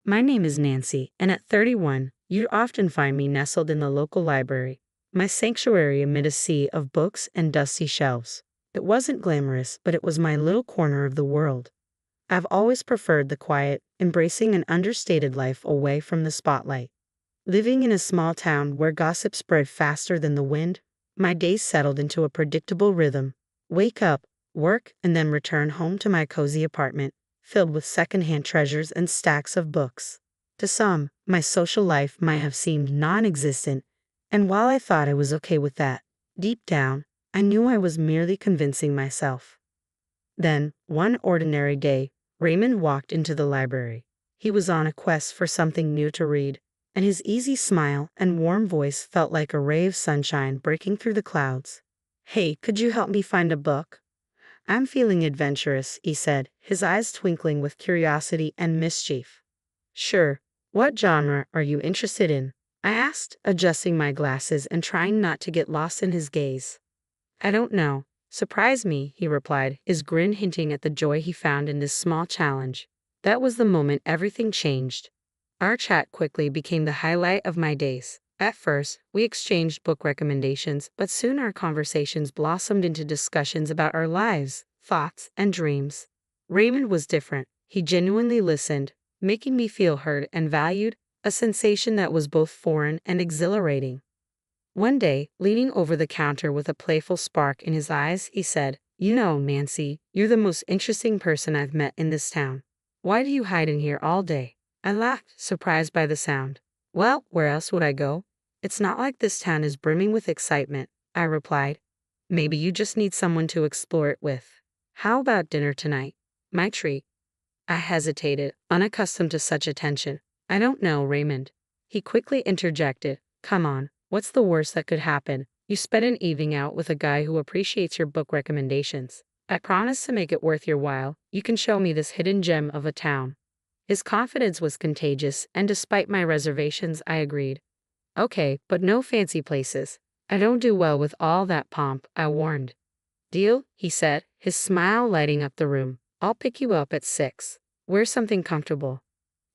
My name is Nancy, and at 31, you'd often find me nestled in the local library, my sanctuary amid a sea of books and dusty shelves. It wasn't glamorous, but it was my little corner of the world. I've always preferred the quiet, embracing an understated life away from the spotlight. Living in a small town where gossip spread faster than the wind, my days settled into a predictable rhythm. Wake up, work, and then return home to my cozy apartment, filled with secondhand treasures and stacks of books. To some, my social life might have seemed non-existent, and while I thought I was okay with that, deep down, I knew I was merely convincing myself. Then, one ordinary day, Raymond walked into the library. He was on a quest for something new to read, and his easy smile and warm voice felt like a ray of sunshine breaking through the clouds. "Hey, could you help me find a book? I'm feeling adventurous," he said, his eyes twinkling with curiosity and mischief. "Sure. What genre are you interested in?" I asked, adjusting my glasses and trying not to get lost in his gaze. "I don't know. Surprise me," he replied, his grin hinting at the joy he found in this small challenge. That was the moment everything changed. Our chat quickly became the highlight of my days. At first, we exchanged book recommendations, but soon our conversations blossomed into discussions about our lives, thoughts, and dreams. Raymond was different. He genuinely listened, making me feel heard and valued, a sensation that was both foreign and exhilarating. One day, leaning over the counter with a playful spark in his eyes, he said, "You know, Nancy, you're the most interesting person I've met in this town. Why do you hide in here all day?" I laughed, surprised by the sound. "Well, where else would I go? It's not like this town is brimming with excitement," I replied. "Maybe you just need someone to explore it with. How about dinner tonight? My treat." I hesitated, unaccustomed to such attention. "I don't know, Raymond." He quickly interjected, "Come on, what's the worst that could happen? You spent an evening out with a guy who appreciates your book recommendations. I promise to make it worth your while. You can show me this hidden gem of a town." His confidence was contagious, and despite my reservations, I agreed. "Okay, but no fancy places. I don't do well with all that pomp," I warned. "Deal," he said, his smile lighting up the room. "I'll pick you up at 6. Wear something comfortable."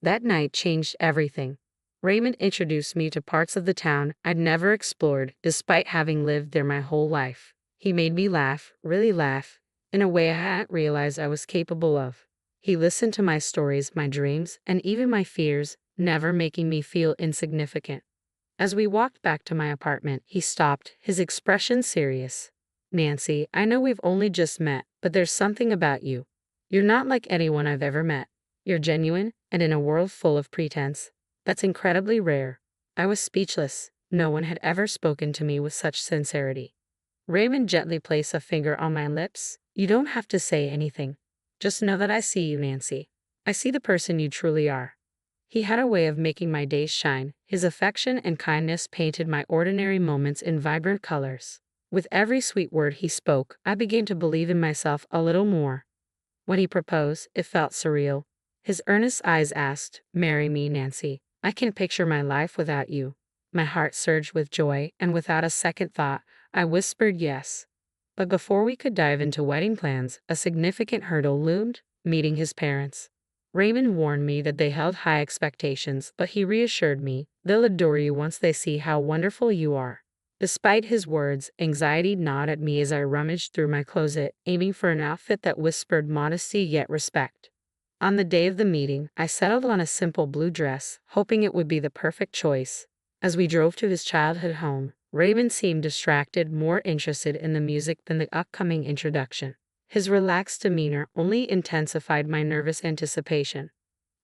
That night changed everything. Raymond introduced me to parts of the town I'd never explored, despite having lived there my whole life. He made me laugh, really laugh, in a way I hadn't realized I was capable of. He listened to my stories, my dreams, and even my fears, never making me feel insignificant. As we walked back to my apartment, he stopped, his expression serious. "Nancy, I know we've only just met, but there's something about you. You're not like anyone I've ever met. You're genuine, and in a world full of pretense, that's incredibly rare." I was speechless. No one had ever spoken to me with such sincerity. Raymond gently placed a finger on my lips. "You don't have to say anything. Just know that I see you, Nancy. I see the person you truly are." He had a way of making my days shine. His affection and kindness painted my ordinary moments in vibrant colors. With every sweet word he spoke, I began to believe in myself a little more. When he proposed, it felt surreal. His earnest eyes asked, "Marry me, Nancy. I can't picture my life without you." My heart surged with joy, and without a second thought, I whispered yes. But before we could dive into wedding plans, a significant hurdle loomed: meeting his parents. Raymond warned me that they held high expectations, but he reassured me, "They'll adore you once they see how wonderful you are." Despite his words, anxiety gnawed at me as I rummaged through my closet, aiming for an outfit that whispered modesty yet respect. On the day of the meeting, I settled on a simple blue dress, hoping it would be the perfect choice. As we drove to his childhood home, Raymond seemed distracted, more interested in the music than the upcoming introduction. His relaxed demeanor only intensified my nervous anticipation.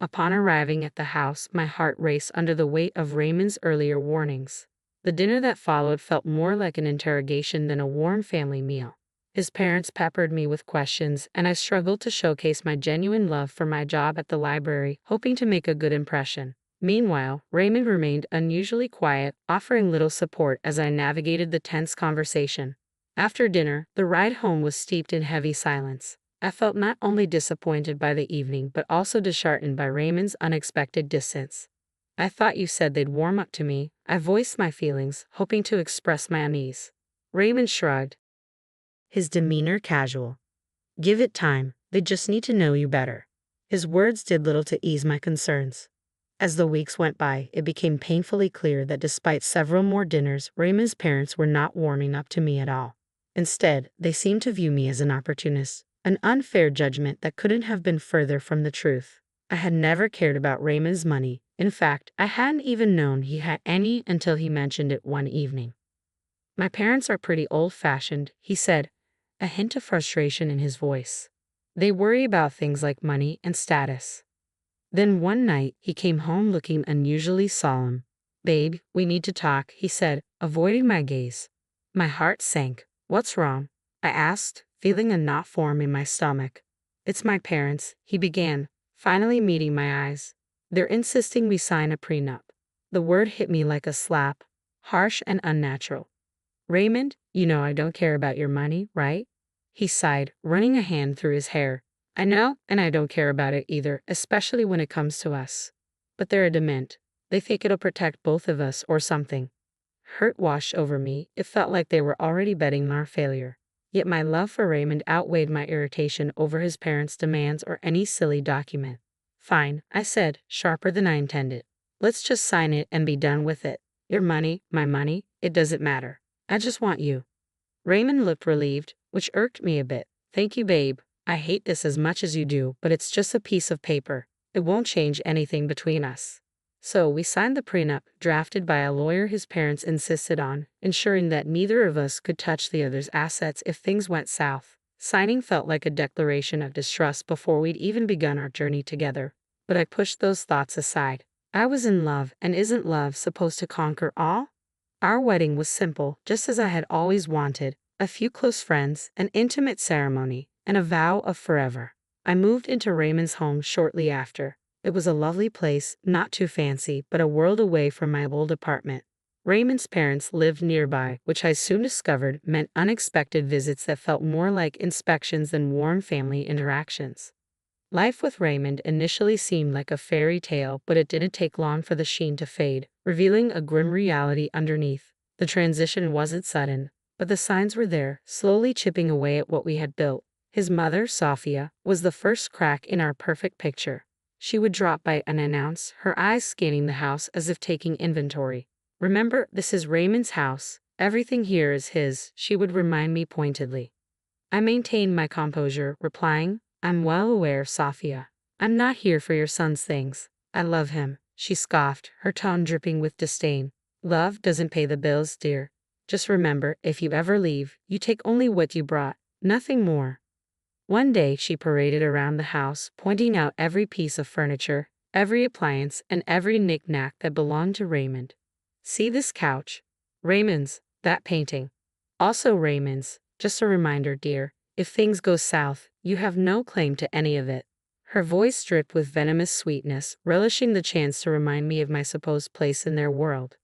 Upon arriving at the house, my heart raced under the weight of Raymond's earlier warnings. The dinner that followed felt more like an interrogation than a warm family meal. His parents peppered me with questions, and I struggled to showcase my genuine love for my job at the library, hoping to make a good impression. Meanwhile, Raymond remained unusually quiet, offering little support as I navigated the tense conversation. After dinner, the ride home was steeped in heavy silence. I felt not only disappointed by the evening, but also disheartened by Raymond's unexpected distance. "I thought you said they'd warm up to me." I voiced my feelings, hoping to express my unease. Raymond shrugged, his demeanor casual. "Give it time. They just need to know you better." His words did little to ease my concerns. As the weeks went by, it became painfully clear that despite several more dinners, Raymond's parents were not warming up to me at all. Instead, they seemed to view me as an opportunist, an unfair judgment that couldn't have been further from the truth. I had never cared about Raymond's money. In fact, I hadn't even known he had any until he mentioned it one evening. "My parents are pretty old-fashioned," he said, a hint of frustration in his voice. "They worry about things like money and status." Then one night, he came home looking unusually solemn. "Babe, we need to talk," he said, avoiding my gaze. My heart sank. "What's wrong?" I asked, feeling a knot form in my stomach. "It's my parents," he began, finally meeting my eyes. "They're insisting we sign a prenup." The word hit me like a slap, harsh and unnatural. "Raymond, you know I don't care about your money, right?" He sighed, running a hand through his hair. "I know, and I don't care about it either, especially when it comes to us. But they're adamant. They think it'll protect both of us or something." Hurt washed over me. It felt like they were already betting on our failure. Yet my love for Raymond outweighed my irritation over his parents' demands or any silly document. "Fine," I said, sharper than I intended. "Let's just sign it and be done with it. Your money, my money, it doesn't matter. I just want you." Raymond looked relieved, which irked me a bit. "Thank you, babe. I hate this as much as you do, but it's just a piece of paper. It won't change anything between us." So we signed the prenup, drafted by a lawyer his parents insisted on, ensuring that neither of us could touch the other's assets if things went south. Signing felt like a declaration of distrust before we'd even begun our journey together. But I pushed those thoughts aside. I was in love, and isn't love supposed to conquer all? Our wedding was simple, just as I had always wanted: a few close friends, an intimate ceremony, and a vow of forever. I moved into Raymond's home shortly after. It was a lovely place, not too fancy, but a world away from my old apartment. Raymond's parents lived nearby, which I soon discovered meant unexpected visits that felt more like inspections than warm family interactions. Life with Raymond initially seemed like a fairy tale, but it didn't take long for the sheen to fade, revealing a grim reality underneath. The transition wasn't sudden, but the signs were there, slowly chipping away at what we had built. His mother, Sophia, was the first crack in our perfect picture. She would drop by unannounced, her eyes scanning the house as if taking inventory. "Remember, this is Raymond's house. Everything here is his," she would remind me pointedly. I maintained my composure, replying, "I'm well aware, Sophia. I'm not here for your son's things. I love him." She scoffed, her tone dripping with disdain. "Love doesn't pay the bills, dear. Just remember, if you ever leave, you take only what you brought, nothing more." One day she paraded around the house, pointing out every piece of furniture, every appliance, and every knick-knack that belonged to Raymond. "See this couch? Raymond's. That painting. Also Raymond's. Just a reminder, dear. If things go south, you have no claim to any of it." Her voice dripped with venomous sweetness, relishing the chance to remind me of my supposed place in their world.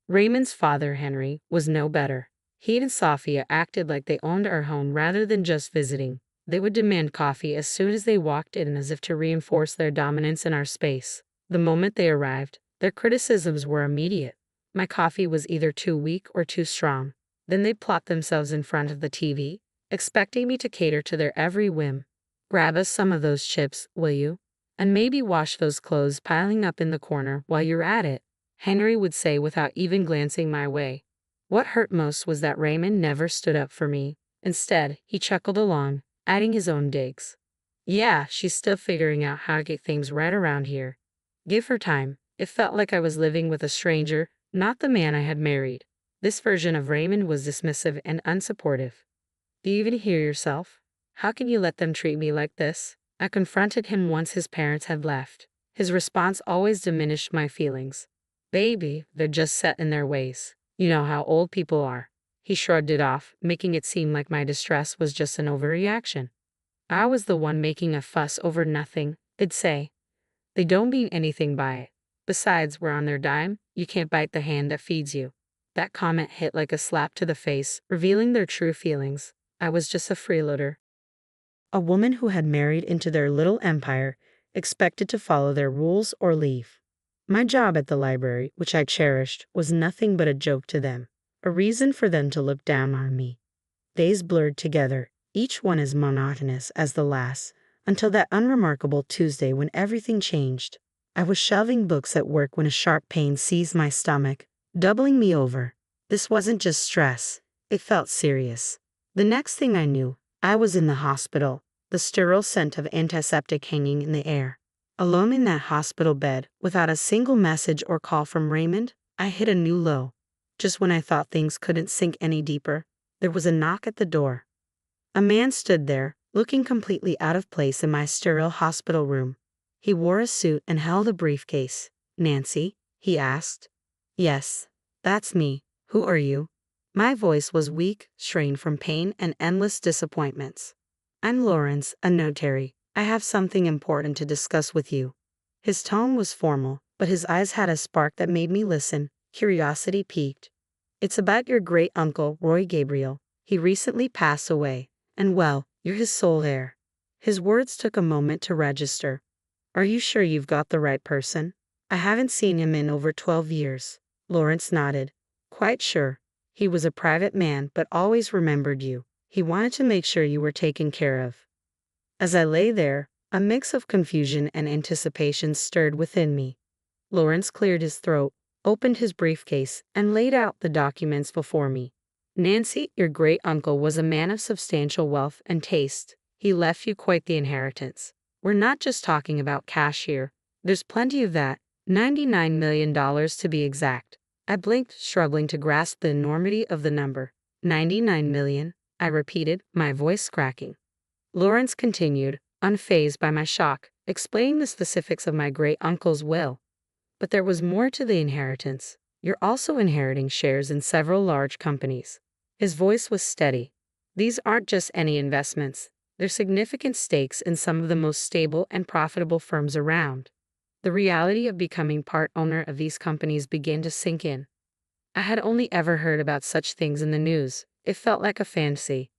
Raymond's father, Henry, was no better. He and Sophia acted like they owned our home rather than just visiting. They would demand coffee as soon as they walked in, as if to reinforce their dominance in our space. The moment they arrived, their criticisms were immediate. My coffee was either too weak or too strong. Then they'd plot themselves in front of the TV, expecting me to cater to their every whim. "Grab us some of those chips, will you? And maybe wash those clothes piling up in the corner while you're at it," Henry would say without even glancing my way. What hurt most was that Raymond never stood up for me. Instead, he chuckled along, adding his own digs. "Yeah, she's still figuring out how to get things right around here. Give her time." It felt like I was living with a stranger, not the man I had married. This version of Raymond was dismissive and unsupportive. "Do you even hear yourself? How can you let them treat me like this?" I confronted him once his parents had left. His response always diminished my feelings. "Baby, they're just set in their ways. You know how old people are." He shrugged it off, making it seem like my distress was just an overreaction. I was the one making a fuss over nothing, they'd say. "They don't mean anything by it. Besides, we're on their dime. You can't bite the hand that feeds you." That comment hit like a slap to the face, revealing their true feelings. I was just a freeloader. A woman who had married into their little empire, expected to follow their rules or leave. My job at the library, which I cherished, was nothing but a joke to them, a reason for them to look down on me. Days blurred together, each one as monotonous as the last, until that unremarkable Tuesday when everything changed. I was shelving books at work when a sharp pain seized my stomach, doubling me over. This wasn't just stress, it felt serious. The next thing I knew, I was in the hospital, the sterile scent of antiseptic hanging in the air. Alone in that hospital bed, without a single message or call from Raymond, I hit a new low. Just when I thought things couldn't sink any deeper, there was a knock at the door. A man stood there, looking completely out of place in my sterile hospital room. He wore a suit and held a briefcase. "Nancy?" he asked. "Yes, that's me. Who are you?" My voice was weak, strained from pain and endless disappointments. "I'm Lawrence, a notary. I have something important to discuss with you." His tone was formal, but his eyes had a spark that made me listen, curiosity piqued. "It's about your great-uncle, Roy Gabriel. He recently passed away, and well, you're his sole heir." His words took a moment to register. "Are you sure you've got the right person?" "I haven't seen him in over 12 years. Lawrence nodded. "Quite sure. He was a private man but always remembered you. He wanted to make sure you were taken care of." As I lay there, a mix of confusion and anticipation stirred within me. Lawrence cleared his throat, opened his briefcase, and laid out the documents before me. "Nancy, your great-uncle was a man of substantial wealth and taste. He left you quite the inheritance. We're not just talking about cash here. There's plenty of that, $99 million to be exact." I blinked, struggling to grasp the enormity of the number. 99 million, I repeated, my voice cracking. Lawrence continued, unfazed by my shock, explaining the specifics of my great-uncle's will. "But there was more to the inheritance. You're also inheriting shares in several large companies." His voice was steady. "These aren't just any investments. They're significant stakes in some of the most stable and profitable firms around." The reality of becoming part owner of these companies began to sink in. I had only ever heard about such things in the news. It felt like a fantasy.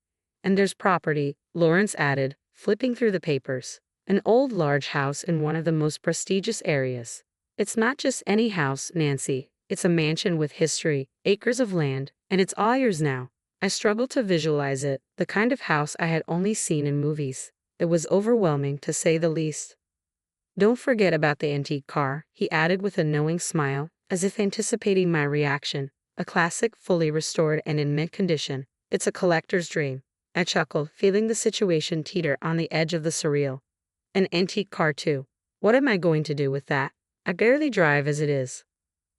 "And there's property," Lawrence added, flipping through the papers. "An old large house in one of the most prestigious areas. It's not just any house, Nancy. It's a mansion with history, acres of land, and it's all yours now." I struggled to visualize it, the kind of house I had only seen in movies. It was overwhelming, to say the least. "Don't forget about the antique car," he added with a knowing smile, as if anticipating my reaction. "A classic, fully restored and in mint condition. It's a collector's dream." I chuckled, feeling the situation teeter on the edge of the surreal. "An antique car too. What am I going to do with that? I barely drive as it is."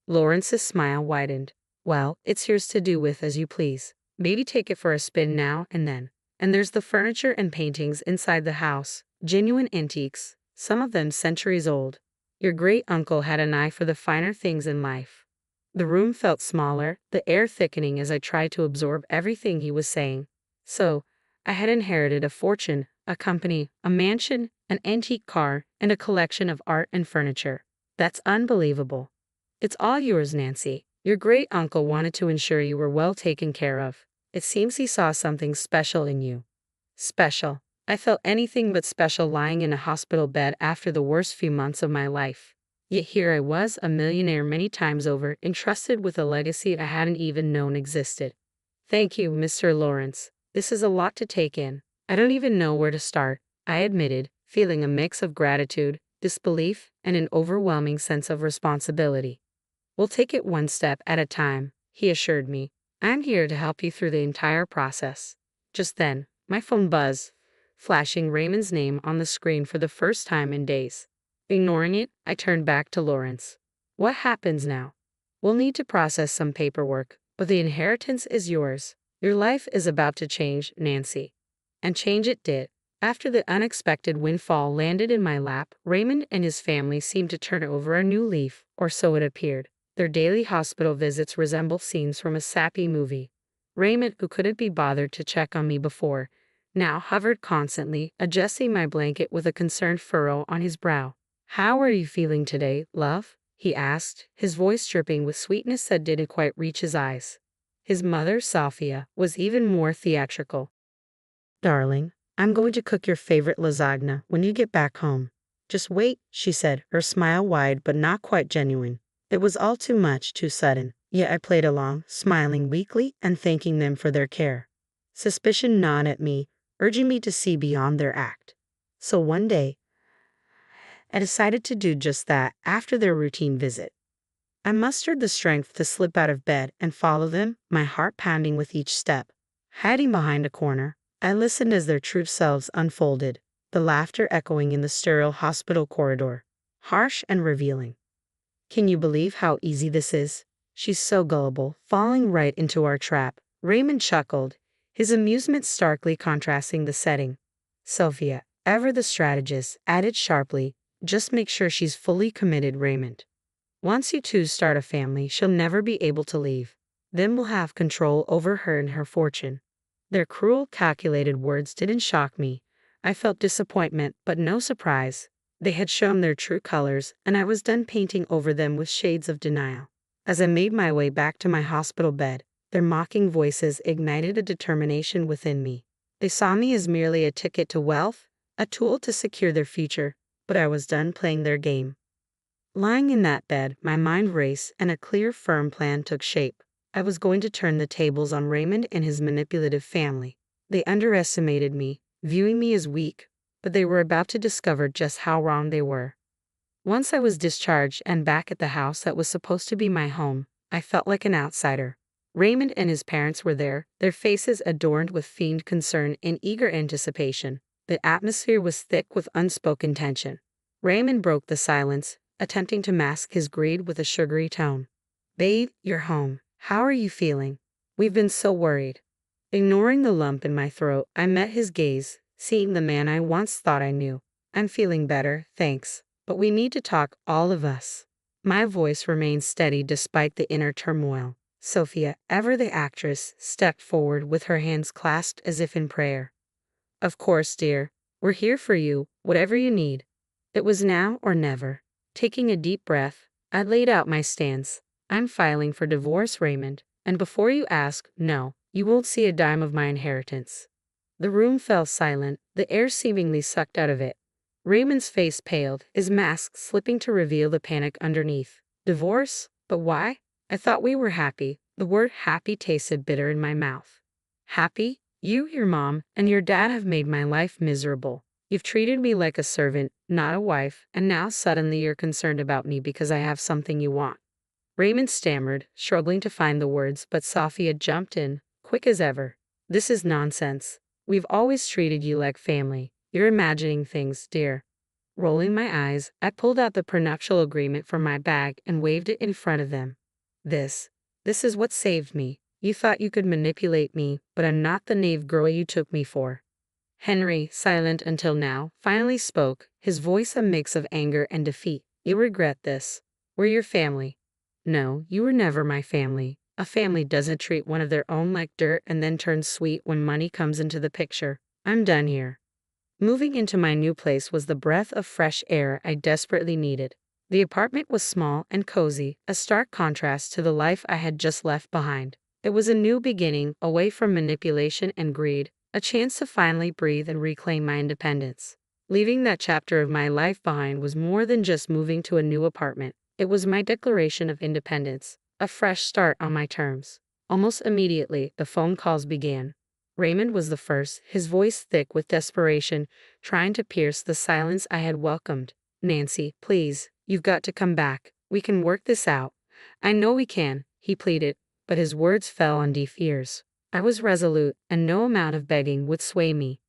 Lawrence's smile widened. "Well, it's yours to do with as you please. Maybe take it for a spin now and then. And there's the furniture and paintings inside the house, genuine antiques, some of them centuries old. Your great-uncle had an eye for the finer things in life." The room felt smaller, the air thickening as I tried to absorb everything he was saying. So, I had inherited a fortune, a company, a mansion, an antique car, and a collection of art and furniture. That's unbelievable. "It's all yours, Nancy. Your great-uncle wanted to ensure you were well taken care of. It seems he saw something special in you." Special. I felt anything but special lying in a hospital bed after the worst few months of my life. Yet here I was, a millionaire many times over, entrusted with a legacy I hadn't even known existed. "Thank you, Mr. Lawrence. This is a lot to take in. I don't even know where to start," I admitted, feeling a mix of gratitude, disbelief, and an overwhelming sense of responsibility. "We'll take it one step at a time," he assured me. "I'm here to help you through the entire process." Just then, my phone buzzed, flashing Raymond's name on the screen for the first time in days. Ignoring it, I turned back to Lawrence. "What happens now?" "We'll need to process some paperwork, but the inheritance is yours. Your life is about to change, Nancy." And change it did. After the unexpected windfall landed in my lap, Raymond and his family seemed to turn over a new leaf, or so it appeared. Their daily hospital visits resembled scenes from a sappy movie. Raymond, who couldn't be bothered to check on me before, now hovered constantly, adjusting my blanket with a concerned furrow on his brow. "How are you feeling today, love?" he asked, his voice dripping with sweetness that didn't quite reach his eyes. His mother, Sophia, was even more theatrical. "Darling, I'm going to cook your favorite lasagna when you get back home. Just wait," she said, her smile wide but not quite genuine. It was all too much, too sudden, yet I played along, smiling weakly and thanking them for their care. Suspicion gnawed at me, urging me to see beyond their act. "So one day, I decided to do just that after their routine visit. I mustered the strength to slip out of bed and follow them, my heart pounding with each step. Hiding behind a corner, I listened as their true selves unfolded, the laughter echoing in the sterile hospital corridor, harsh and revealing. Can you believe how easy this is? She's so gullible, falling right into our trap. Raymond chuckled, his amusement starkly contrasting the setting. Sophia, ever the strategist, added sharply, just make sure she's fully committed, Raymond. Once you two start a family, she'll never be able to leave. Then we'll have control over her and her fortune. Their cruel, calculated words didn't shock me. I felt disappointment, but no surprise. They had shown their true colors, and I was done painting over them with shades of denial. As I made my way back to my hospital bed, their mocking voices ignited a determination within me. They saw me as merely a ticket to wealth, a tool to secure their future, but I was done playing their game. Lying in that bed, my mind raced, and a clear, firm plan took shape. I was going to turn the tables on Raymond and his manipulative family. They underestimated me, viewing me as weak, but they were about to discover just how wrong they were. Once I was discharged and back at the house that was supposed to be my home, I felt like an outsider. Raymond and his parents were there, their faces adorned with feigned concern and eager anticipation. The atmosphere was thick with unspoken tension. Raymond broke the silence, attempting to mask his greed with a sugary tone. Babe, you're home. How are you feeling? We've been so worried. Ignoring the lump in my throat, I met his gaze, seeing the man I once thought I knew. I'm feeling better, thanks. But we need to talk, all of us. My voice remained steady despite the inner turmoil. Sophia, ever the actress, stepped forward with her hands clasped as if in prayer. Of course, dear. We're here for you, whatever you need. It was now or never. Taking a deep breath, I laid out my stance. I'm filing for divorce, Raymond, and before you ask, no, you won't see a dime of my inheritance. The room fell silent, the air seemingly sucked out of it. Raymond's face paled, his mask slipping to reveal the panic underneath. Divorce? But why? I thought we were happy. The word happy tasted bitter in my mouth. Happy? You, your mom, and your dad have made my life miserable. You've treated me like a servant, not a wife, and now suddenly you're concerned about me because I have something you want. Raymond stammered, struggling to find the words, but Sophia jumped in, quick as ever. This is nonsense. We've always treated you like family. You're imagining things, dear. Rolling my eyes, I pulled out the prenuptial agreement from my bag and waved it in front of them. This is what saved me. You thought you could manipulate me, but I'm not the naive girl you took me for. Henry, silent until now, finally spoke, his voice a mix of anger and defeat. You regret this. We're your family. No, you were never my family. A family doesn't treat one of their own like dirt and then turns sweet when money comes into the picture. I'm done here. Moving into my new place was the breath of fresh air I desperately needed. The apartment was small and cozy, a stark contrast to the life I had just left behind. It was a new beginning, away from manipulation and greed, a chance to finally breathe and reclaim my independence. Leaving that chapter of my life behind was more than just moving to a new apartment. It was my declaration of independence, a fresh start on my terms. Almost immediately, the phone calls began. Raymond was the first, his voice thick with desperation, trying to pierce the silence I had welcomed. Nancy, please, you've got to come back. We can work this out. I know we can, he pleaded, but his words fell on deaf ears. I was resolute, and no amount of begging would sway me.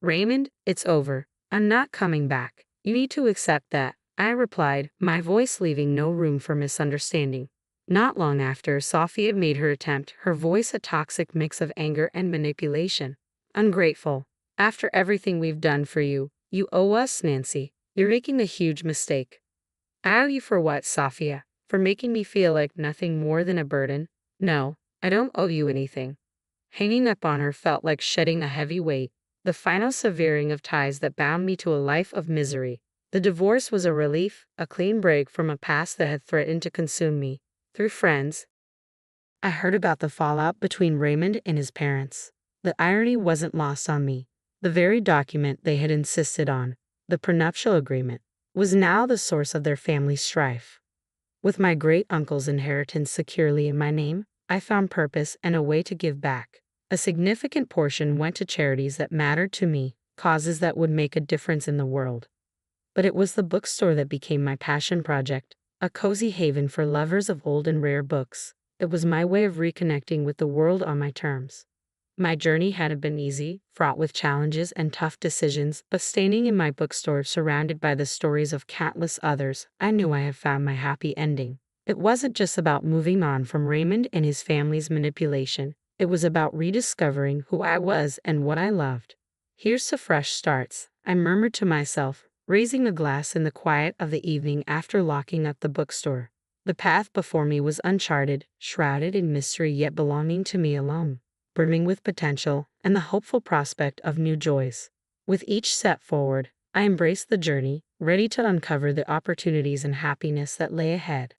Raymond, it's over. I'm not coming back. You need to accept that, I replied, my voice leaving no room for misunderstanding. Not long after, Sophia made her attempt, her voice a toxic mix of anger and manipulation. Ungrateful. After everything we've done for you, you owe us, Nancy. You're making a huge mistake. I owe you for what, Sophia? For making me feel like nothing more than a burden? No, I don't owe you anything. Hanging up on her felt like shedding a heavy weight, the final severing of ties that bound me to a life of misery. The divorce was a relief, a clean break from a past that had threatened to consume me. Through friends, I heard about the fallout between Raymond and his parents. The irony wasn't lost on me. The very document they had insisted on, the prenuptial agreement, was now the source of their family strife. With my great-uncle's inheritance securely in my name, I found purpose and a way to give back. A significant portion went to charities that mattered to me, causes that would make a difference in the world. But it was the bookstore that became my passion project, a cozy haven for lovers of old and rare books. It was my way of reconnecting with the world on my terms. My journey hadn't been easy, fraught with challenges and tough decisions, but standing in my bookstore surrounded by the stories of countless others, I knew I had found my happy ending. It wasn't just about moving on from Raymond and his family's manipulation. It was about rediscovering who I was and what I loved. Here's to fresh starts, I murmured to myself, raising a glass in the quiet of the evening after locking up the bookstore. The path before me was uncharted, shrouded in mystery yet belonging to me alone, brimming with potential and the hopeful prospect of new joys. With each step forward, I embraced the journey, ready to uncover the opportunities and happiness that lay ahead.